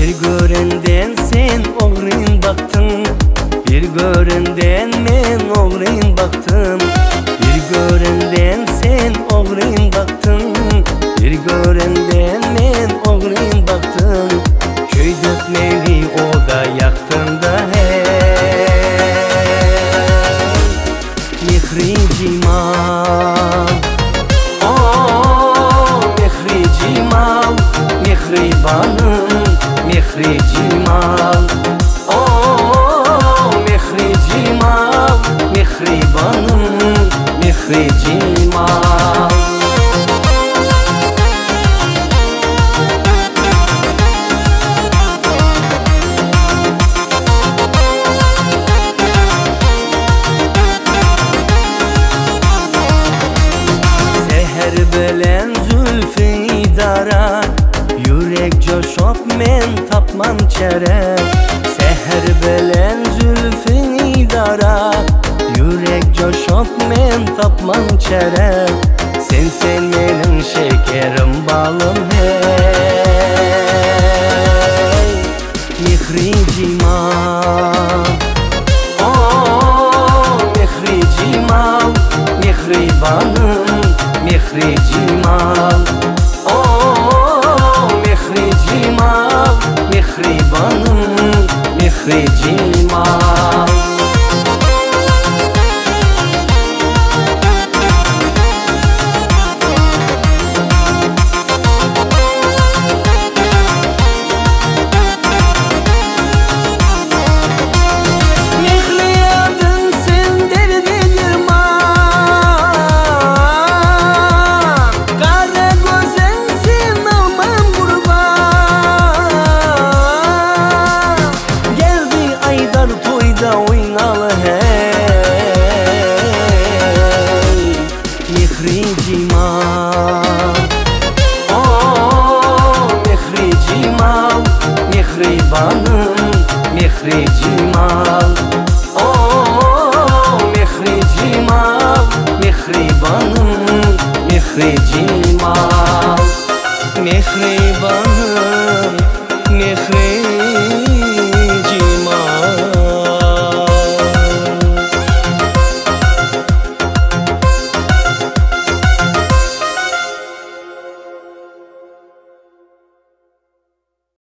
Bir görenden sen oğrayın baktın, bir görenden men oğrayın baktım. Bir görenden sen oğrayın baktın, bir görenden men oğrayın baktım. Köy dökmeli oda yaktığında hey Mihri Cimal, oh Mihri Cimal, Mihribanım Mihri Cimal, oh Mihri Cimal, Mihribanım Mihri Cimal. Seher belen zülfü idara, yürek coşup men tapman çare. Seher belen zülfü idara, yürek coşup men tapman çare. Sen menin şekerim balım hey Mihri Cimal, oh Mihri Cimal, Mihribanım Mihri Cimal, oh Mihri Cimal, Mihribanım Mihri Cimal. Mihri Cimal, oh Mihri Cimal, Mihribanım Mihri Cimal, oh Mihri Cimal, Mihribanım Mihri Cimal, Mihribanım.